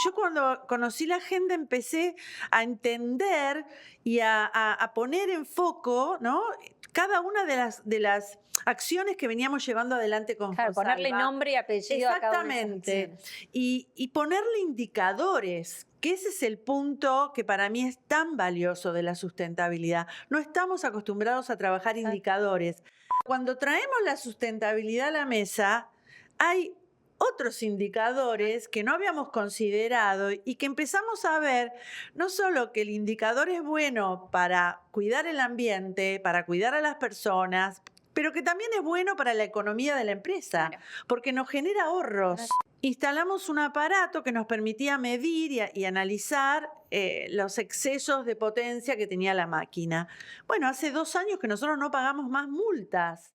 yo cuando conocí la agenda empecé a entender y a poner en foco, ¿no?, cada una de las acciones que veníamos llevando adelante con Claro, Fonsalva. ponerle nombre y apellido a cada una de esas Exactamente. acciones. Y ponerle indicadores, que ese es el punto que para mí es tan valioso de la sustentabilidad. No estamos acostumbrados a trabajar indicadores. Cuando traemos la sustentabilidad a la mesa, hay otros indicadores que no habíamos considerado y que empezamos a ver no solo que el indicador es bueno para cuidar el ambiente, para cuidar a las personas, pero que también es bueno para la economía de la empresa, Claro. porque nos genera ahorros. Claro. Instalamos un aparato que nos permitía medir y analizar los excesos de potencia que tenía la máquina. Bueno, hace 2 años que nosotros no pagamos más multas.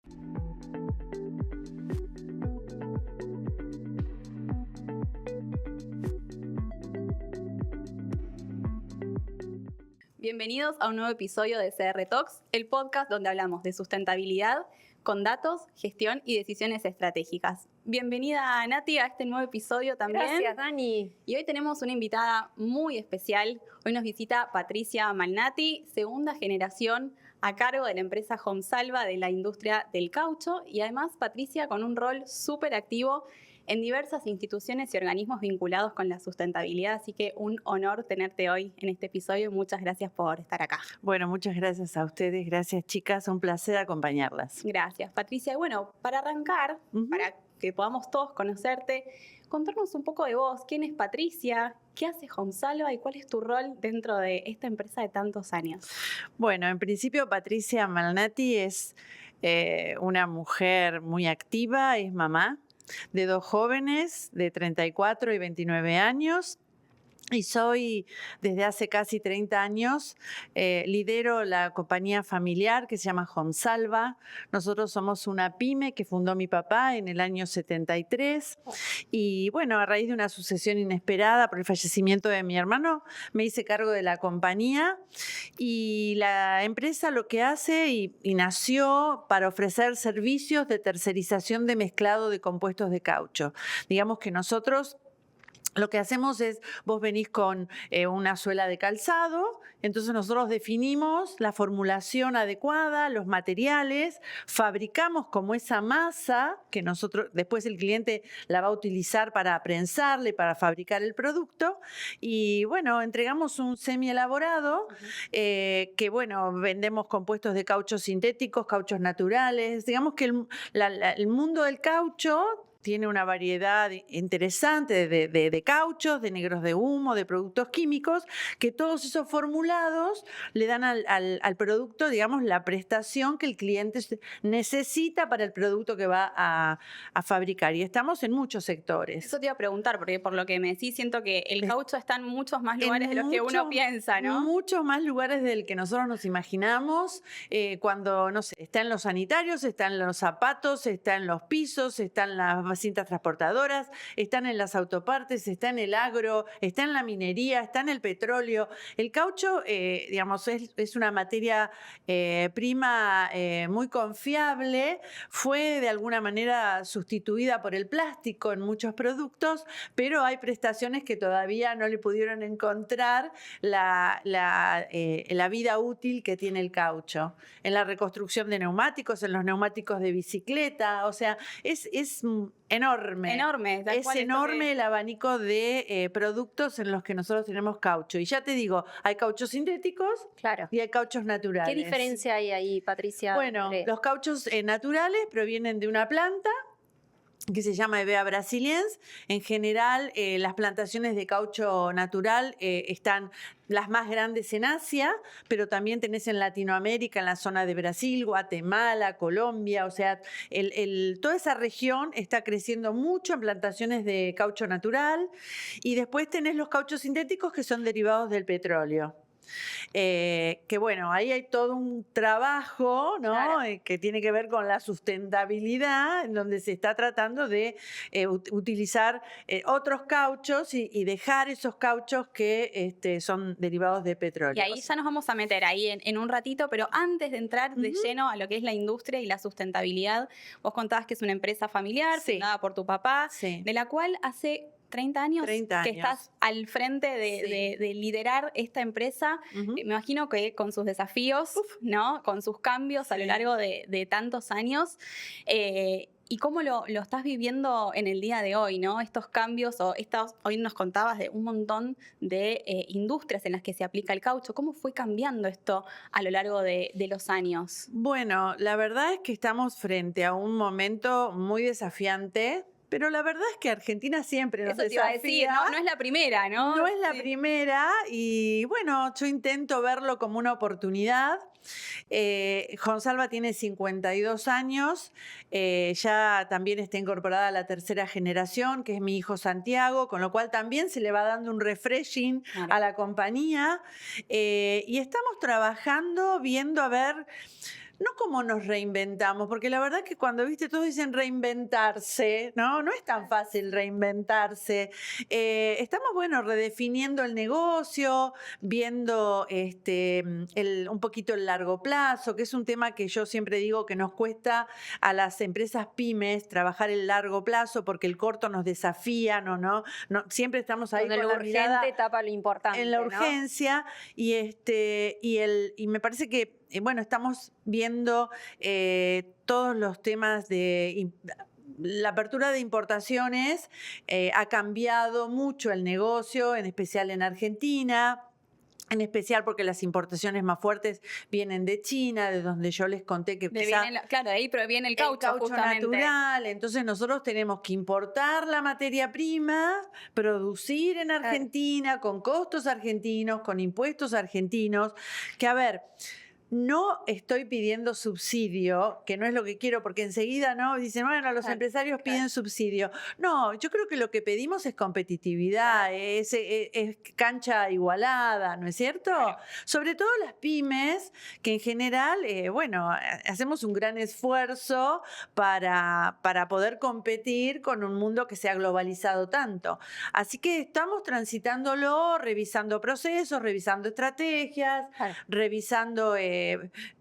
Bienvenidos a un nuevo episodio de CR Talks, el podcast donde hablamos de sustentabilidad con datos, gestión y decisiones estratégicas. Bienvenida, Nati, a este nuevo episodio también. Gracias, Dani. Y hoy tenemos una invitada muy especial. Hoy nos visita Patricia Malnati, segunda generación a cargo de la empresa Fonsalva de la industria del caucho. Y además, Patricia con un rol súper activo en diversas instituciones y organismos vinculados con la sustentabilidad. Así que un honor tenerte hoy en este episodio y muchas gracias por estar acá. Bueno, muchas gracias a ustedes. Gracias, chicas. Un placer acompañarlas. Gracias, Patricia. Y bueno, para arrancar, para que podamos todos conocerte, contarnos un poco de vos. ¿Quién es Patricia? ¿Qué hace Fonsalva y cuál es tu rol dentro de esta empresa de tantos años? Bueno, en principio Patricia Malnati es una mujer muy activa, es mamá de 2 jóvenes de 34 y 29 años. Y soy, desde hace casi 30 años, lidero la compañía familiar que se llama Fonsalva. Nosotros somos una pyme que fundó mi papá en el año 73. Y bueno, a raíz de una sucesión inesperada por el fallecimiento de mi hermano, me hice cargo de la compañía. Y la empresa lo que hace, y nació para ofrecer servicios de tercerización de mezclado de compuestos de caucho. Digamos que nosotros lo que hacemos es, vos venís con una suela de calzado, entonces nosotros definimos la formulación adecuada, los materiales, fabricamos como esa masa que nosotros, después el cliente la va a utilizar para prensarle, para fabricar el producto, y bueno, entregamos un semi-elaborado que bueno, vendemos compuestos de cauchos sintéticos, cauchos naturales. Digamos que el mundo del caucho tiene una variedad interesante de cauchos, de negros de humo, de productos químicos, que todos esos formulados le dan al producto, digamos, la prestación que el cliente necesita para el producto que va a fabricar. Y estamos en muchos sectores. Eso te iba a preguntar, porque por lo que me decís, siento que el caucho está en muchos más lugares de los que uno piensa, ¿no? Muchos más lugares del que nosotros nos imaginamos. Cuando, no sé, está en los sanitarios, está en los zapatos, está en los pisos, está en las cintas transportadoras, están en las autopartes, está en el agro, está en la minería, está en el petróleo. El caucho, digamos, es una materia prima muy confiable. Fue de alguna manera sustituida por el plástico en muchos productos, pero hay prestaciones que todavía no le pudieron encontrar la vida útil que tiene el caucho. En la reconstrucción de neumáticos, en los neumáticos de bicicleta, o sea, es enorme. Enorme. Es enorme el abanico de productos en los que nosotros tenemos caucho. Y ya te digo, hay cauchos sintéticos y hay cauchos naturales. ¿Qué diferencia hay ahí, Patricia? Bueno, los cauchos naturales provienen de una planta que se llama Hevea brasiliensis. En general, las plantaciones de caucho natural están las más grandes en Asia, pero también tenés en Latinoamérica, en la zona de Brasil, Guatemala, Colombia. O sea, toda esa región está creciendo mucho en plantaciones de caucho natural. Y después tenés los cauchos sintéticos que son derivados del petróleo. Que bueno, ahí hay todo un trabajo, ¿no? Que tiene que ver con la sustentabilidad, en donde se está tratando de utilizar otros cauchos y dejar esos cauchos que son derivados de petróleo. Y ahí ya nos vamos a meter ahí en un ratito, pero antes de entrar de lleno a lo que es la industria y la sustentabilidad, vos contabas que es una empresa familiar fundada por tu papá, de la cual hace 30 años 30 que años. estás al frente de liderar esta empresa. Ujú. Me imagino que con sus desafíos, ¿no? Con sus cambios a lo Sí. largo de tantos años. ¿Y cómo lo estás viviendo en el día de hoy, ¿no? Estos cambios, hoy nos contabas de un montón de industrias en las que se aplica el caucho. ¿Cómo fue cambiando esto a lo largo de los años? Bueno, la verdad es que estamos frente a un momento muy desafiante, pero la verdad es que Argentina siempre nos Eso te iba a decir, desafía. no es la primera, ¿no? No es la Sí. primera y bueno, yo intento verlo como una oportunidad. Jonsalva tiene 52 años, ya también está incorporada a la tercera generación, que es mi hijo Santiago, con lo cual también se le va dando un refreshing Claro. a la compañía y estamos trabajando, viendo a ver. No cómo nos reinventamos, porque la verdad que cuando, viste, todos dicen reinventarse, ¿no? No es tan fácil reinventarse. Estamos, bueno, redefiniendo el negocio, viendo un poquito el largo plazo, que es un tema que yo siempre digo que nos cuesta a las empresas pymes trabajar el largo plazo, porque el corto nos desafía, no siempre estamos ahí Donde con lo la mirada urgente tapa lo importante, en la ¿no? urgencia y me parece que bueno, estamos viendo todos los temas de la apertura de importaciones, ha cambiado mucho el negocio, en especial en Argentina. En especial porque las importaciones más fuertes vienen de China, de donde yo les conté que quizá Claro, de ahí proviene el caucho, justamente. natural. Entonces nosotros tenemos que importar la materia prima, producir en Argentina, con costos argentinos, con impuestos argentinos, que a ver. No estoy pidiendo subsidio, que no es lo que quiero, porque enseguida no dicen, bueno, los empresarios piden subsidio. No, yo creo que lo que pedimos es competitividad, es cancha igualada, ¿no es cierto? Claro. Sobre todo las pymes, que en general, bueno, hacemos un gran esfuerzo para poder competir con un mundo que se ha globalizado tanto. Así que estamos transitándolo, revisando procesos, revisando estrategias, revisando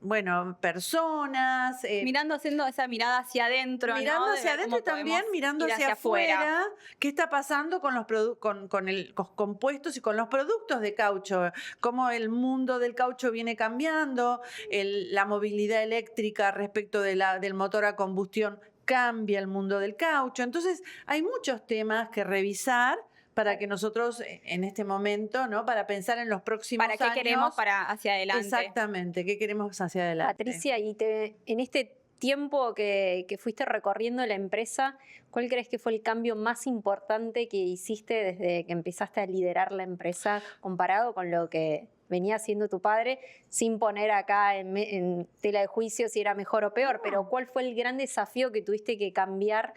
bueno, personas. Haciendo esa mirada hacia adentro, Mirando ¿no? hacia adentro y también mirando hacia afuera. ¿Qué está pasando con los con los compuestos y con los productos de caucho? Cómo el mundo del caucho viene cambiando, la movilidad eléctrica respecto del motor a combustión cambia el mundo del caucho. Entonces, hay muchos temas que revisar para que nosotros en este momento, ¿no? Para pensar en los próximos años. ¿Para qué queremos hacia adelante? Exactamente, ¿qué queremos hacia adelante? Patricia, en este tiempo que fuiste recorriendo la empresa, ¿cuál crees que fue el cambio más importante que hiciste desde que empezaste a liderar la empresa comparado con lo que venía haciendo tu padre, sin poner acá en tela de juicio si era mejor o peor, pero ¿cuál fue el gran desafío que tuviste que cambiar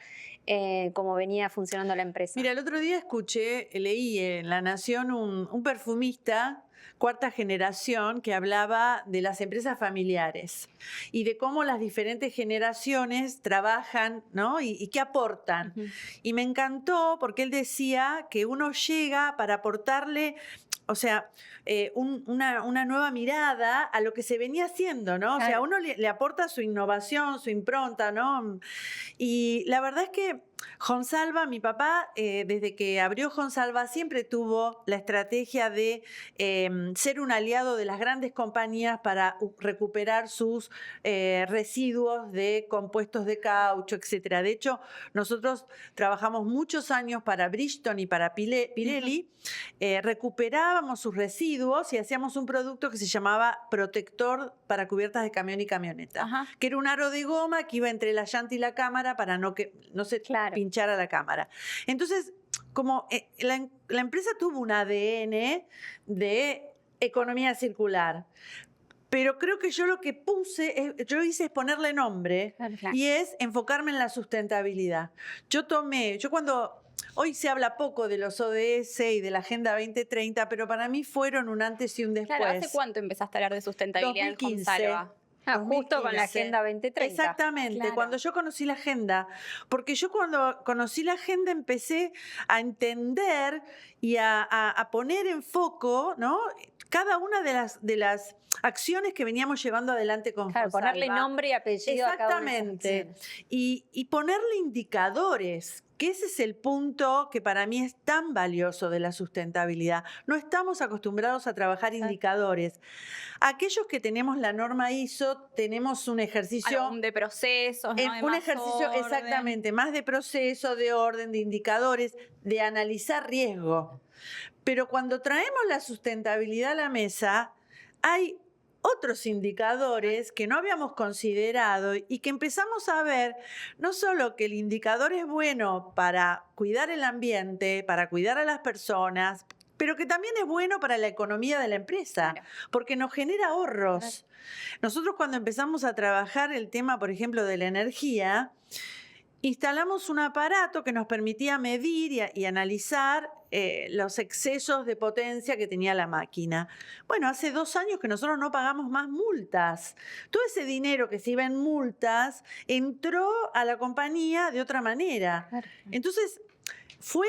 cómo venía funcionando la empresa? Mira, el otro día leí en La Nación un perfumista, cuarta generación, que hablaba de las empresas familiares y de cómo las diferentes generaciones trabajan, ¿no? Y qué aportan. Uh-huh. Y me encantó porque él decía que uno llega para aportarle, o sea, una nueva mirada a lo que se venía haciendo, ¿no? O sea, uno le aporta su innovación, su impronta, ¿no? Y la verdad es que Jonsalva, mi papá, desde que abrió Jonsalva, siempre tuvo la estrategia de ser un aliado de las grandes compañías para recuperar sus residuos de compuestos de caucho, etcétera. De hecho, nosotros trabajamos muchos años para Bridgestone y para Pirelli, recuperábamos sus residuos y hacíamos un producto que se llamaba protector para cubiertas de camión y camioneta, que era un aro de goma que iba entre la llanta y la cámara para no se pinchara la cámara. Entonces, como la empresa tuvo un ADN de economía circular, pero creo que yo lo que hice es ponerle nombre y es enfocarme en la sustentabilidad. Hoy se habla poco de los ODS y de la Agenda 2030, pero para mí fueron un antes y un después. Claro, ¿hace cuánto empezaste a hablar de sustentabilidad 2015. en Jonsalva? Justo con la Agenda 2030. Exactamente, cuando yo conocí la agenda, porque yo cuando conocí la agenda empecé a entender y a poner en foco, ¿no? Cada una de las acciones que veníamos llevando adelante con Claro, ponerle Fonsalva. nombre y apellido a cada una de esas Exactamente. acciones. Y ponerle indicadores, que ese es el punto que para mí es tan valioso de la sustentabilidad. No estamos acostumbrados a trabajar indicadores. Aquellos que tenemos la norma ISO, tenemos un ejercicio... Algo de procesos, ¿no? De un más ejercicio orden. exactamente, más de proceso, de orden, de indicadores, de analizar riesgo. Pero cuando traemos la sustentabilidad a la mesa, hay otros indicadores que no habíamos considerado y que empezamos a ver no solo que el indicador es bueno para cuidar el ambiente, para cuidar a las personas, pero que también es bueno para la economía de la empresa, Claro. porque nos genera ahorros. Nosotros cuando empezamos a trabajar el tema, por ejemplo, de la energía, instalamos un aparato que nos permitía medir y analizar los excesos de potencia que tenía la máquina. Bueno, hace 2 años que nosotros no pagamos más multas. Todo ese dinero que se iba en multas entró a la compañía de otra manera. Claro. Entonces, fue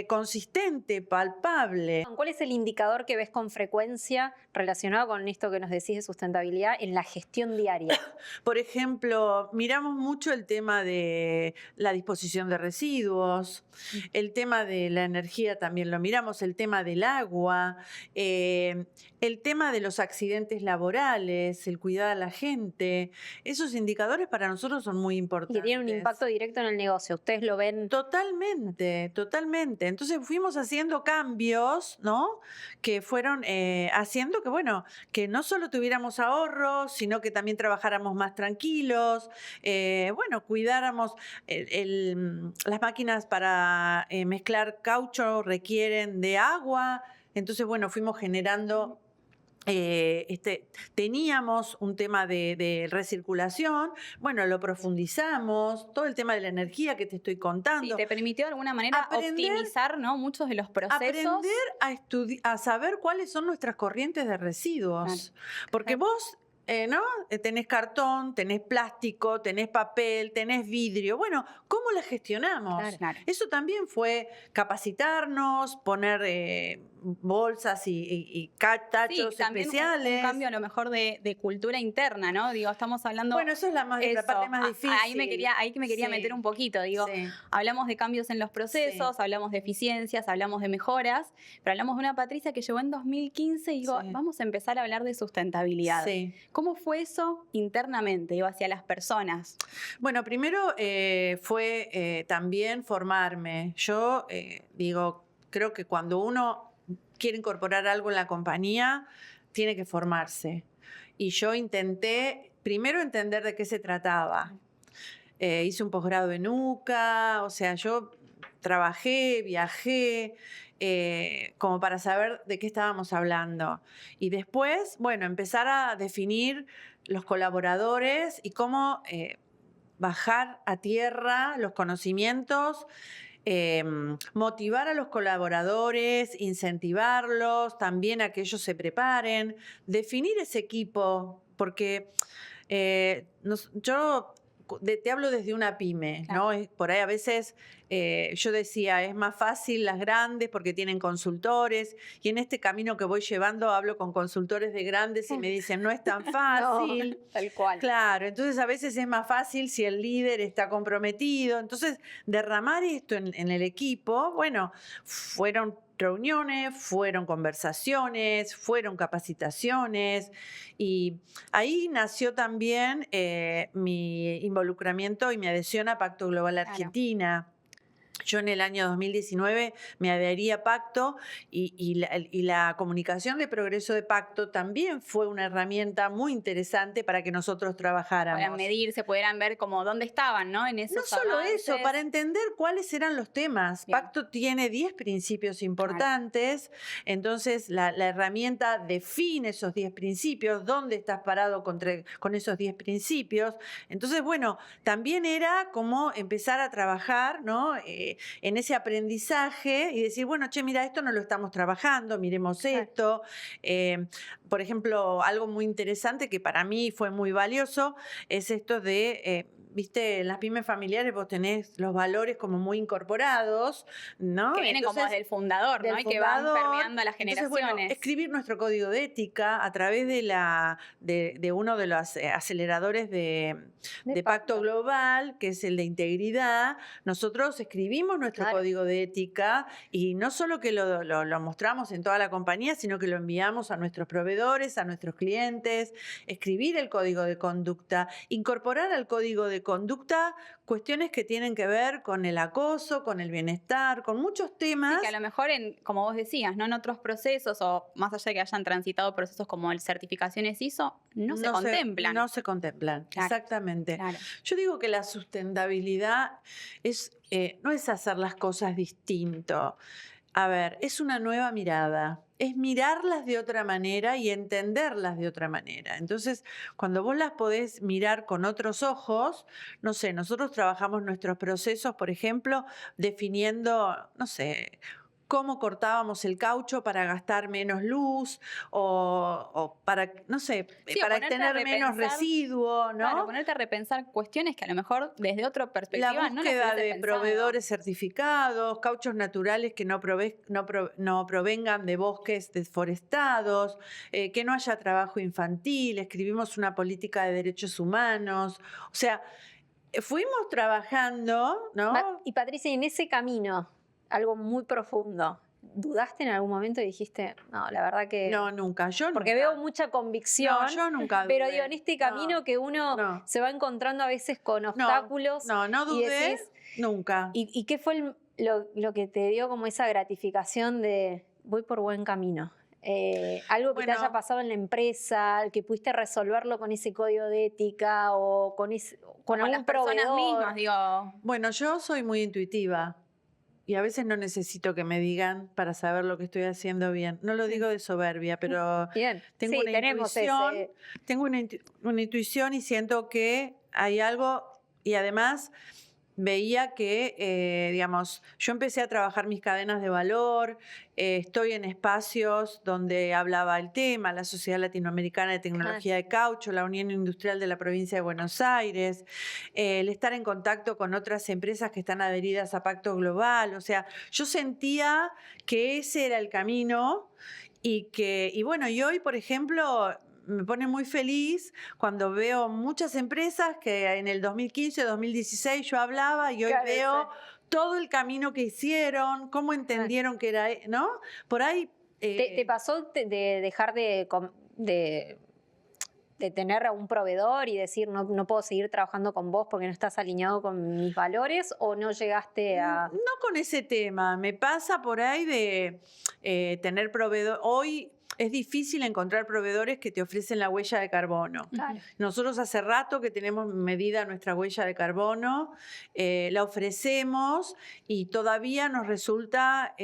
consistente, palpable. ¿Cuál es el indicador que ves con frecuencia relacionado con esto que nos decís de sustentabilidad en la gestión diaria? Por ejemplo, miramos mucho el tema de la disposición de residuos, el tema de la energía también lo miramos, el tema del agua, el tema de los accidentes laborales, el cuidar a la gente. Esos indicadores para nosotros son muy Y importantes. que tienen un impacto directo en el negocio. ¿Ustedes lo ven? Totalmente, totalmente. Entonces fuimos haciendo cambios, ¿no? Que fueron haciendo que, bueno, que no solo tuviéramos ahorros, sino que también trabajáramos más tranquilos, bueno, cuidáramos. Las máquinas para mezclar caucho requieren de agua, entonces, bueno, fuimos generando... teníamos un tema de recirculación, bueno, lo profundizamos, todo el tema de la energía que te estoy contando. Sí, te permitió de alguna manera optimizar, ¿no? Muchos de los procesos. Aprender a saber cuáles son nuestras corrientes de residuos. Porque vos, ¿no? Tenés cartón, tenés plástico, tenés papel, tenés vidrio. Bueno, ¿cómo las gestionamos? Claro. Eso también fue capacitarnos, poner bolsas y tachos también especiales. Un cambio a lo mejor de cultura interna, ¿no? Digo, estamos hablando... Bueno, eso es la parte más difícil. Ahí me quería meter un poquito, digo, hablamos de cambios en los procesos, hablamos de eficiencias, hablamos de mejoras, pero hablamos de una Patricia que llegó en 2015 y digo, vamos a empezar a hablar de sustentabilidad. ¿Cómo fue eso internamente, digo, hacia las personas? Bueno, primero fue también formarme. Yo digo, creo que cuando uno quiere incorporar algo en la compañía, tiene que formarse. Y yo intenté primero entender de qué se trataba. Hice un posgrado en UCA, o sea, yo trabajé, viajé, como para saber de qué estábamos hablando. Y después, bueno, empezar a definir los colaboradores y cómo bajar a tierra los conocimientos, motivar a los colaboradores, incentivarlos, también a que ellos se preparen, definir ese equipo, porque yo te hablo desde una pyme, ¿no? Por ahí a veces yo decía, es más fácil las grandes porque tienen consultores, y en este camino que voy llevando hablo con consultores de grandes y me dicen, no es tan fácil. No, tal cual. Claro, entonces a veces es más fácil si el líder está comprometido. Entonces, derramar esto en el equipo, bueno, fueron reuniones, fueron conversaciones, fueron capacitaciones, y ahí nació también mi involucramiento y mi adhesión a Pacto Global Argentina. Yo en el año 2019 me adherí a Pacto y la comunicación de progreso de Pacto también fue una herramienta muy interesante para que nosotros trabajáramos. Para medirse, pudieran ver como dónde estaban, ¿no? En esos no solo avances. eso, para entender cuáles eran los temas. Bien. Pacto tiene 10 principios importantes, entonces la herramienta define esos 10 principios, dónde estás parado con esos 10 principios. Entonces, bueno, también era como empezar a trabajar, ¿no? En ese aprendizaje y decir, bueno, che, mira, esto no lo estamos trabajando, miremos esto. Por ejemplo, algo muy interesante que para mí fue muy valioso es esto de viste, en las pymes familiares vos tenés los valores como muy incorporados, ¿no? Que vienen como desde el fundador, ¿no? Y que van permeando a las generaciones. Entonces, bueno, escribir nuestro código de ética a través de uno de los aceleradores de Pacto Global, que es el de integridad. Nosotros escribimos nuestro código de ética y no solo que lo mostramos en toda la compañía, sino que lo enviamos a nuestros proveedores, a nuestros clientes. Escribir el código de conducta, incorporar al código de conducta cuestiones que tienen que ver con el acoso, con el bienestar, con muchos temas. Sí, que a lo mejor, como vos decías, ¿no? En otros procesos, o más allá de que hayan transitado procesos como el certificaciones ISO, no se contemplan. No se contemplan, claro, exactamente. Claro. Yo digo que la sustentabilidad no es hacer las cosas distinto. A ver, es una nueva mirada, es mirarlas de otra manera y entenderlas de otra manera. Entonces, cuando vos las podés mirar con otros ojos, no sé, nosotros trabajamos nuestros procesos, por ejemplo, definiendo, no sé, cómo cortábamos el caucho para gastar menos luz o para, no sé, sí, para tener menos residuo, ¿no? Claro, ponerte a repensar cuestiones que a lo mejor desde otra perspectiva la búsqueda no de proveedores certificados, cauchos naturales que no provengan de bosques deforestados, que no haya trabajo infantil, escribimos una política de derechos humanos, o sea, fuimos trabajando, ¿no? Y Patricia, en ese camino, algo muy profundo, ¿dudaste en algún momento y dijiste, no, la verdad que... No, nunca, Porque veo mucha convicción. No, yo nunca dudé. Pero digo, en este camino que uno se va encontrando a veces con obstáculos. No dudé, y decís, nunca. ¿Y qué fue lo que te dio como esa gratificación de voy por buen camino? Algo que te haya pasado en la empresa, que pudiste resolverlo con ese código de ética o con algún las personas proveedor. mismas, digo. Bueno, yo soy muy intuitiva. Y a veces no necesito que me digan para saber lo que estoy haciendo bien. No lo digo de soberbia, pero bien. Tengo una intuición y siento que hay algo, y además veía que, digamos, yo empecé a trabajar mis cadenas de valor, estoy en espacios donde hablaba el tema, la Sociedad Latinoamericana de Tecnología de Caucho, la Unión Industrial de la Provincia de Buenos Aires, el estar en contacto con otras empresas que están adheridas a Pacto Global, o sea, yo sentía que ese era el camino y bueno, y hoy, por ejemplo, me pone muy feliz cuando veo muchas empresas que en el 2015, 2016 yo hablaba y hoy veo todo el camino que hicieron, cómo entendieron que era, ¿no? Por ahí... ¿Te pasó de dejar de tener a un proveedor y decir no puedo seguir trabajando con vos porque no estás alineado con mis valores o no llegaste a...? No con ese tema, me pasa por ahí de tener proveedor. Hoy es difícil encontrar proveedores que te ofrecen la huella de carbono. Claro. Nosotros hace rato que tenemos medida nuestra huella de carbono, la ofrecemos y todavía nos resulta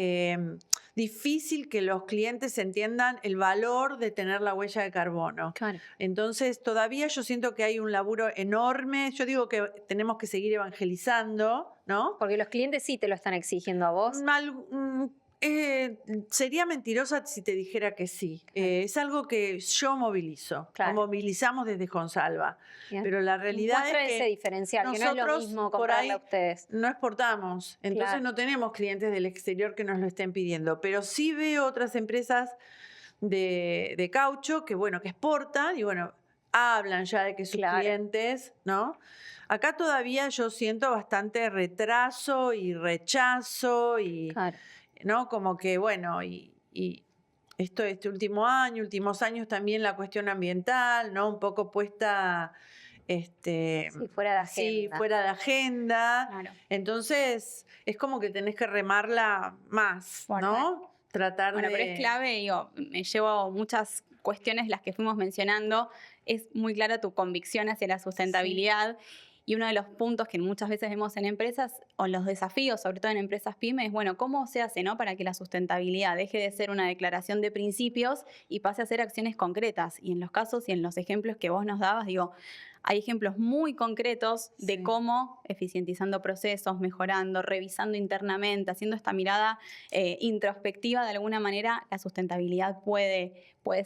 difícil que los clientes entiendan el valor de tener la huella de carbono. Claro. Entonces, todavía yo siento que hay un laburo enorme. Yo digo que tenemos que seguir evangelizando, ¿no? Porque los clientes sí te lo están exigiendo a vos. Sería mentirosa si te dijera que sí. Es algo que yo movilizo. Lo movilizamos desde Consalva. Bien. Pero la realidad Muestra es que ese diferencial, que no es lo mismo comprarle a ustedes. No exportamos. Entonces no tenemos clientes del exterior que nos lo estén pidiendo. Pero sí veo otras empresas de caucho que, bueno, que exportan y, bueno, hablan ya de que sus clientes, ¿no? Acá todavía yo siento bastante retraso y rechazo y... ¿no? Como que, bueno, y este último año, últimos años también la cuestión ambiental, ¿no? Un poco puesta... fuera de agenda. Sí, fuera de agenda. Claro. Entonces, es como que tenés que remarla más, ¿no? Tratar de... Pero es clave, digo, me llevo muchas cuestiones las que fuimos mencionando. Es muy clara tu convicción hacia la sustentabilidad. Sí. Y uno de los puntos que muchas veces vemos en empresas, o los desafíos, sobre todo en empresas pymes, es, bueno, ¿cómo se hace, no, para que la sustentabilidad deje de ser una declaración de principios y pase a ser acciones concretas? Y en los casos y en los ejemplos que vos nos dabas, digo, hay ejemplos muy concretos de cómo, eficientizando procesos, mejorando, revisando internamente, haciendo esta mirada introspectiva, de alguna manera, la sustentabilidad puede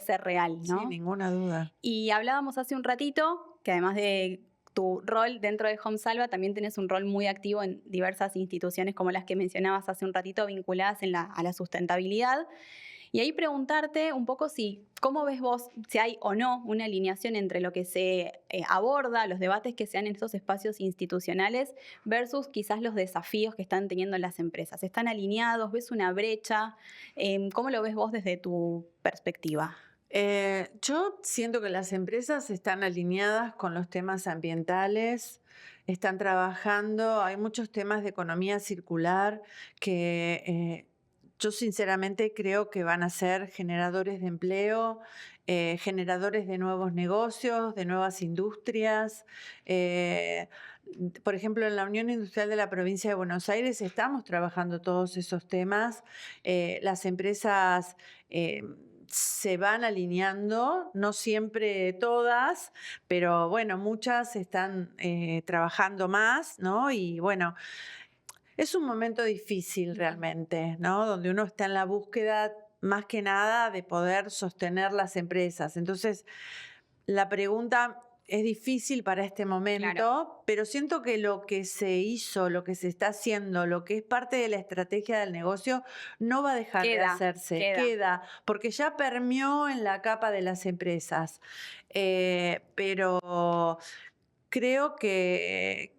ser real, ¿no? Sin ninguna duda. Y hablábamos hace un ratito que además de tu rol dentro de Home Salva, también tenés un rol muy activo en diversas instituciones como las que mencionabas hace un ratito, vinculadas a la sustentabilidad. Y ahí preguntarte un poco cómo ves vos, si hay o no una alineación entre lo que se aborda, los debates que se dan en estos espacios institucionales versus quizás los desafíos que están teniendo las empresas. ¿Están alineados? ¿Ves una brecha? ¿Cómo lo ves vos desde tu perspectiva? Yo siento que las empresas están alineadas con los temas ambientales, están trabajando, hay muchos temas de economía circular que yo sinceramente creo que van a ser generadores de empleo, generadores de nuevos negocios, de nuevas industrias. Por ejemplo, en la Unión Industrial de la Provincia de Buenos Aires estamos trabajando todos esos temas. Las empresas se van alineando, no siempre todas, pero bueno, muchas están trabajando más, ¿no? Y bueno, es un momento difícil realmente, ¿no? Donde uno está en la búsqueda más que nada de poder sostener las empresas. Entonces, la pregunta es difícil para este momento, pero siento que lo que se hizo, lo que se está haciendo, lo que es parte de la estrategia del negocio, no va a dejar de hacerse. Queda, porque ya permeó en la capa de las empresas. Pero creo que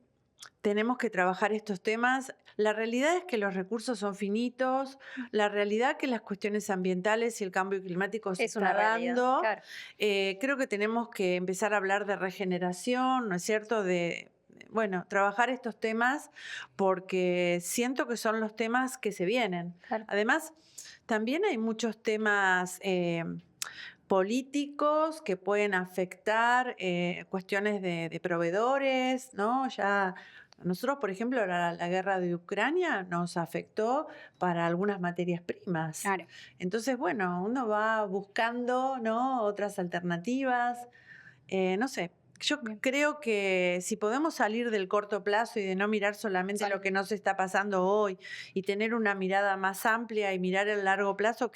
tenemos que trabajar estos temas. La realidad es que los recursos son finitos, la realidad es que las cuestiones ambientales y el cambio climático se está dando. Claro. Creo que tenemos que empezar a hablar de regeneración, ¿no es cierto? Bueno, trabajar estos temas porque siento que son los temas que se vienen. Claro. Además, también hay muchos temas políticos que pueden afectar cuestiones de proveedores, ¿no? Ya nosotros, por ejemplo, la guerra de Ucrania nos afectó para algunas materias primas. Claro. Entonces, bueno, uno va buscando, ¿no?, otras alternativas. No sé, yo creo que si podemos salir del corto plazo y de no mirar solamente lo que nos está pasando hoy y tener una mirada más amplia y mirar el largo plazo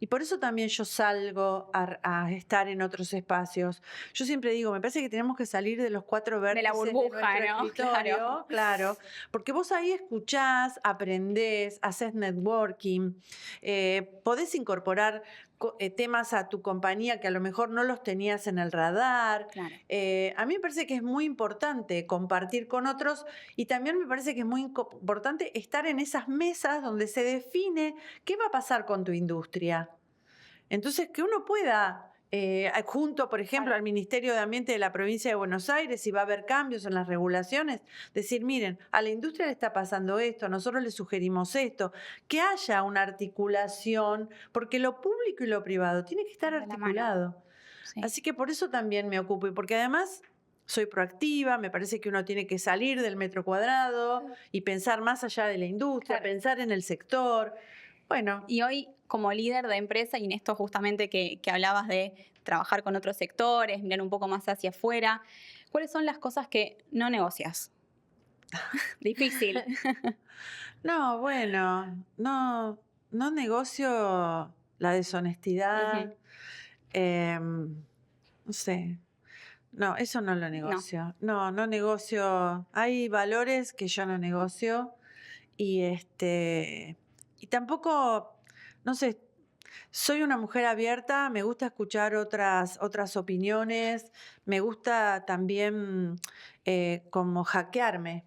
y por eso también yo salgo a estar en otros espacios. Yo siempre digo, me parece que tenemos que salir de los cuatro vértices de la burbuja, de nuestro escritorio, claro, porque vos ahí escuchás, aprendés, haces networking, podés incorporar temas a tu compañía que a lo mejor no los tenías en el radar. Claro. A mí me parece que es muy importante compartir con otros y también me parece que es muy importante estar en esas mesas donde se define qué va a pasar con tu industria. Entonces, que uno pueda, junto, por ejemplo, al Ministerio de Ambiente de la Provincia de Buenos Aires, si va a haber cambios en las regulaciones, decir, miren, a la industria le está pasando esto, nosotros le sugerimos esto, que haya una articulación, porque lo público y lo privado tiene que estar articulado. Sí. Así que por eso también me ocupo y porque además soy proactiva, me parece que uno tiene que salir del metro cuadrado y pensar más allá de la industria, pensar en el sector. Bueno. Y hoy, como líder de empresa, y en esto justamente que hablabas de trabajar con otros sectores, mirar un poco más hacia afuera, ¿cuáles son las cosas que no negocias? Difícil. No, bueno, no negocio la deshonestidad. No sé. No, eso no lo negocio. No negocio. Hay valores que yo no negocio y tampoco, no sé, soy una mujer abierta, me gusta escuchar otras opiniones, me gusta también como hackearme.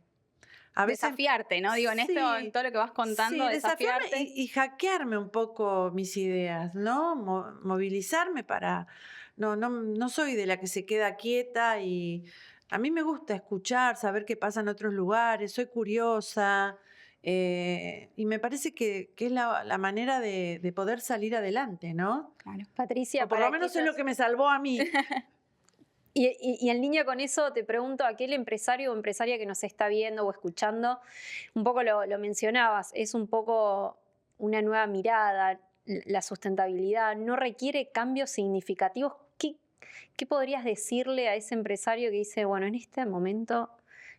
A veces, desafiarte, ¿no? Digo, en esto, en todo lo que vas contando, sí, desafiarte. Y hackearme un poco mis ideas, ¿no? Movilizarme para... No soy de la que se queda quieta y a mí me gusta escuchar, saber qué pasa en otros lugares, soy curiosa y me parece que es la manera de poder salir adelante, ¿no? Claro. Patricia, o por lo menos es lo que me salvó a mí. Y en línea con eso te pregunto, aquel empresario o empresaria que nos está viendo o escuchando, un poco lo mencionabas, es un poco una nueva mirada, la sustentabilidad, no requiere cambios significativos. ¿Qué podrías decirle a ese empresario que dice, bueno, en este momento,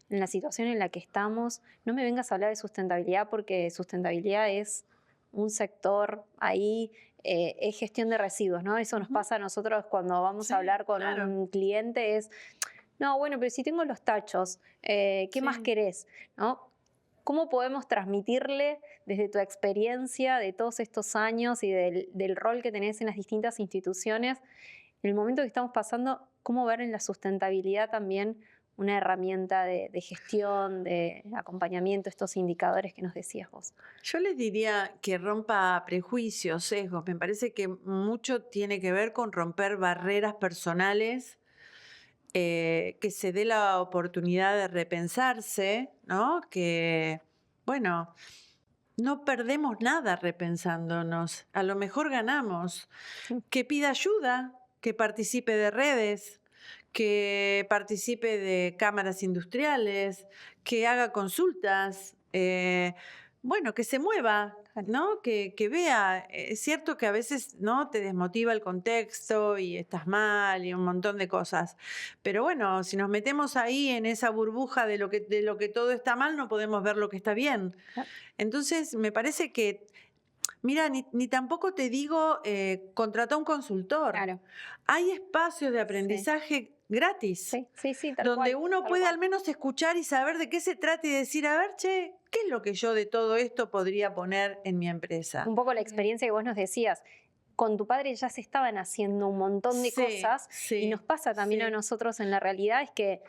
en la situación en la que estamos, no me vengas a hablar de sustentabilidad porque sustentabilidad es un sector ahí, es gestión de residuos, ¿no? Eso nos pasa a nosotros cuando vamos a hablar con un cliente, no, bueno, pero si tengo los tachos, ¿qué más Sí. querés? ¿No? ¿Cómo podemos transmitirle desde tu experiencia de todos estos años y del rol que tenés en las distintas instituciones, en el momento que estamos pasando, cómo ver en la sustentabilidad también una herramienta de gestión, de acompañamiento, estos indicadores que nos decías vos? Yo les diría que rompa prejuicios, sesgos. Me parece que mucho tiene que ver con romper barreras personales, que se dé la oportunidad de repensarse, ¿no? Que, bueno, no perdemos nada repensándonos. A lo mejor ganamos. Sí. Que pida ayuda, que participe de redes, que participe de cámaras industriales, que haga consultas, bueno, que se mueva, ¿no? Que vea. Es cierto que a veces, ¿no?, te desmotiva el contexto y estás mal y un montón de cosas. Pero bueno, si nos metemos ahí en esa burbuja de lo que todo está mal, no podemos ver lo que está bien. Claro. Entonces, me parece que, mira, ni tampoco te digo contrata un consultor. Claro. Hay espacios de aprendizaje gratis, Sí, sí, sí, tal donde cual, uno tal puede cual. al menos escuchar y saber de qué se trata y decir, a ver, che, ¿qué es lo que yo de todo esto podría poner en mi empresa? Un poco la experiencia que vos nos decías. Con tu padre ya se estaban haciendo un montón de Sí, cosas y sí, nos pasa también a sí. nosotros en la realidad, es que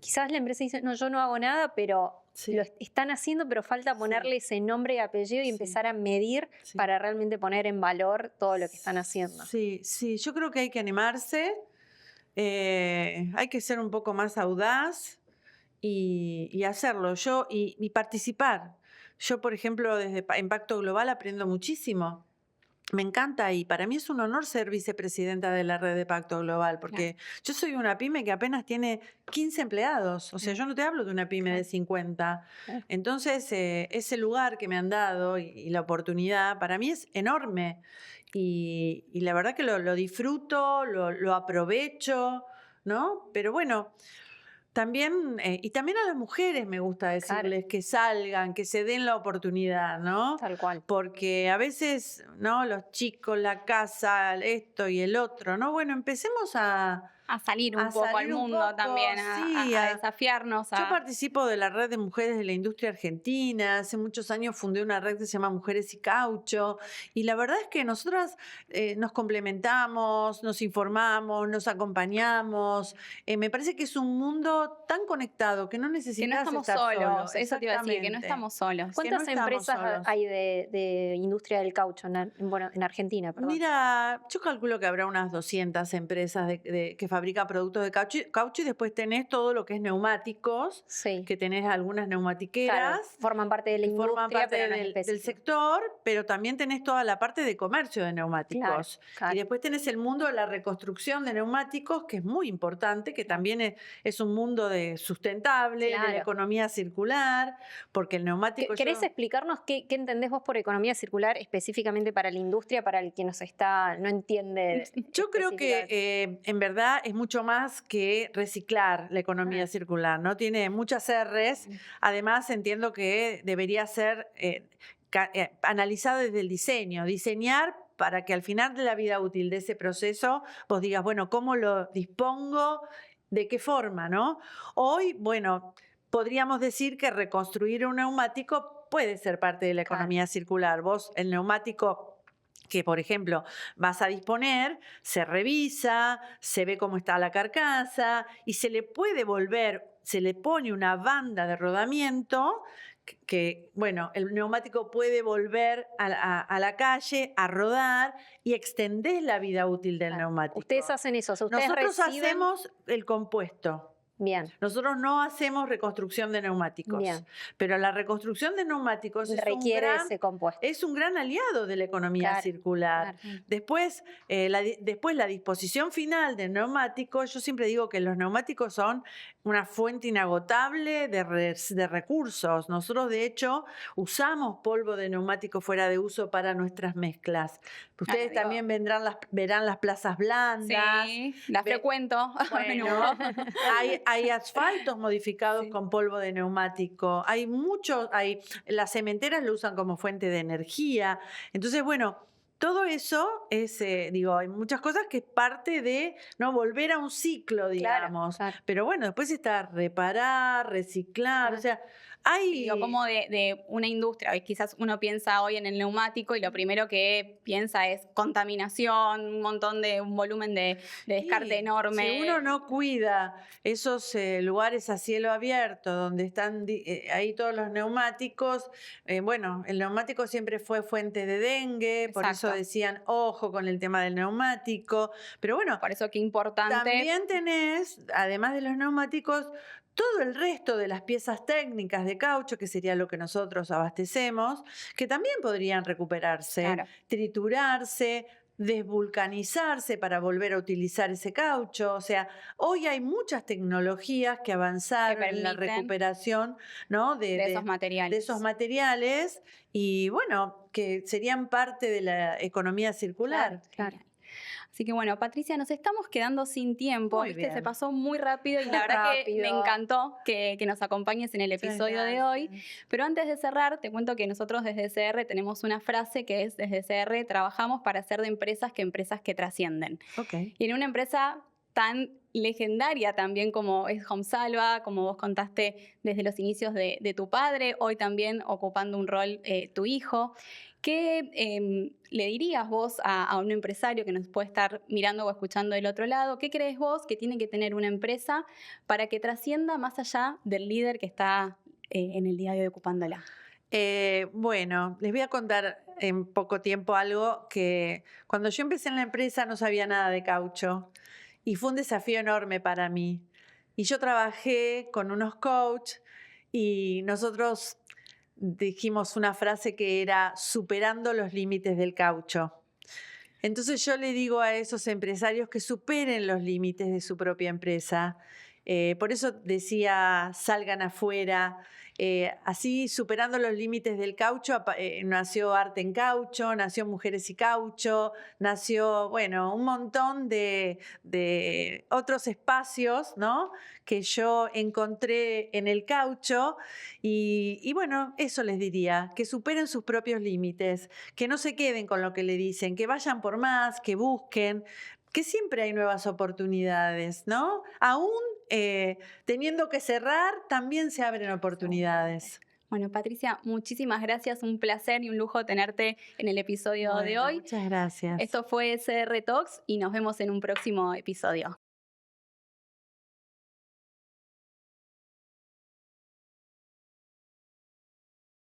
quizás la empresa dice, no, yo no hago nada, pero Sí. lo están haciendo, pero falta ponerle ese nombre y apellido y Sí. empezar a medir Sí. para realmente poner en valor todo lo que están haciendo. Sí, sí, yo creo que hay que animarse, hay que ser un poco más audaz y hacerlo y participar. Yo, por ejemplo, desde Impacto Global aprendo muchísimo. Me encanta y para mí es un honor ser vicepresidenta de la red de Pacto Global, porque yo soy una pyme que apenas tiene 15 empleados, o sea, yo no te hablo de una pyme de 50. Claro. Entonces, ese lugar que me han dado y la oportunidad para mí es enorme y la verdad que lo disfruto, lo aprovecho, ¿no? Pero bueno, también, y también a las mujeres me gusta decirles que salgan, que se den la oportunidad, ¿no? Tal cual. Porque a veces, ¿no? Los chicos, la casa, esto y el otro, ¿no? Bueno, empecemos a salir un poco al salir un mundo poco, también, sí, a desafiarnos. Yo participo de la red de mujeres de la industria argentina. Hace muchos años fundé una red que se llama Mujeres y Caucho. Y la verdad es que nosotras nos complementamos, nos informamos, nos acompañamos. Me parece que es un mundo tan conectado que no que no necesitas estamos estar solos, solo. eso te iba a decir, que no Exactamente. estamos solos. ¿Cuántas no estamos empresas solos. hay de industria del caucho en Argentina? Perdón. Mira, yo calculo que habrá unas 200 empresas que fabrican productos de caucho y después tenés todo lo que es neumáticos, Sí. que tenés algunas Claro, neumatiqueras. forman parte de la que industria, forman parte pero no es del específico. sector, pero también tenés toda la parte de comercio de neumáticos. Claro. Y después tenés el mundo de la reconstrucción de neumáticos, que es muy importante, que también es un mundo sustentable, de la Claro. economía circular, porque el neumático... ¿Querés explicarnos qué entendés vos por economía circular específicamente para la industria, para el que no entiende? Yo creo específicamente? que en verdad es mucho más que reciclar la economía circular, ¿no? Tiene muchas R's. Además, entiendo que debería ser analizado desde el diseño. Diseñar para que al final de la vida útil de ese proceso vos digas, bueno, ¿cómo lo dispongo? ¿De qué forma, no? Hoy, bueno, podríamos decir que reconstruir un neumático puede ser parte de la economía circular. Vos, el neumático que, por ejemplo, vas a disponer, se revisa, se ve cómo está la carcasa y se le puede se le pone una banda de rodamiento que, bueno, el neumático puede volver a la calle, a rodar y extender la vida útil del neumático. Ustedes hacen eso, o sea, ustedes Nosotros reciben... hacemos el compuesto. Bien. Nosotros no hacemos reconstrucción de neumáticos, Bien. pero la reconstrucción de neumáticos requiere ese compuesto. Es un gran aliado de la economía circular. Claro. Después, la disposición final del neumático, yo siempre digo que los neumáticos son una fuente inagotable de recursos. Nosotros, de hecho, usamos polvo de neumático fuera de uso para nuestras mezclas. Ustedes también verán las plazas blandas. Sí, las frecuento. Bueno, hay asfaltos modificados con polvo de neumático. Las cementeras lo usan como fuente de energía. Entonces, bueno, todo eso es, hay muchas cosas que es parte de no volver a un ciclo, digamos. Claro. Pero bueno, después está reparar, reciclar, o sea, hay... Digo, como de una industria, quizás uno piensa hoy en el neumático y lo primero que piensa es contaminación, un volumen de descarte Sí, enorme. si uno no cuida esos lugares a cielo abierto donde están ahí todos los neumáticos, bueno, el neumático siempre fue fuente de dengue, por eso Exacto. decían, ojo con el tema del neumático, pero bueno, Por eso qué importante. también tenés, además de los neumáticos, todo el resto de las piezas técnicas de caucho, que sería lo que nosotros abastecemos, que también podrían recuperarse, Claro. triturarse, desvulcanizarse para volver a utilizar ese caucho. O sea, hoy hay muchas tecnologías que avanzaron en la permiten recuperación, ¿no? de esos materiales. de esos materiales y bueno, que serían parte de la economía circular. Claro. Así que bueno, Patricia, nos estamos quedando sin tiempo. Muy ¿Viste? bien. Se pasó muy rápido y la verdad que me Rápido. encantó que nos acompañes en el Muchas episodio de hoy. gracias. Pero antes de cerrar, te cuento que nosotros desde CR tenemos una frase que es: desde CR trabajamos para hacer de empresas que trascienden. Ok. Y en una empresa tan legendaria también como es Homesalva, como vos contaste desde los inicios de tu padre, hoy también ocupando un rol tu hijo. ¿Qué le dirías vos a un empresario que nos puede estar mirando o escuchando del otro lado? ¿Qué crees vos que tiene que tener una empresa para que trascienda más allá del líder que está en el día de hoy ocupándola? Bueno, les voy a contar en poco tiempo algo que cuando yo empecé en la empresa no sabía nada de caucho y fue un desafío enorme para mí. Y yo trabajé con unos coaches y nosotros dijimos una frase que era superando los límites del caucho. Entonces yo le digo a esos empresarios que superen los límites de su propia empresa. Por eso decía, salgan afuera. Así, superando los límites del caucho, nació Arte en Caucho, nació Mujeres y Caucho, nació, bueno, un montón de otros espacios, ¿no?, que yo encontré en el caucho. Y bueno, eso les diría, que superen sus propios límites, que no se queden con lo que le dicen, que vayan por más, que busquen, que siempre hay nuevas oportunidades, ¿no? Aún teniendo que cerrar, también se abren oportunidades. Bueno, Patricia, muchísimas gracias. Un placer y un lujo tenerte en el episodio de Bueno, hoy. muchas gracias. Esto fue CR Talks y nos vemos en un próximo episodio.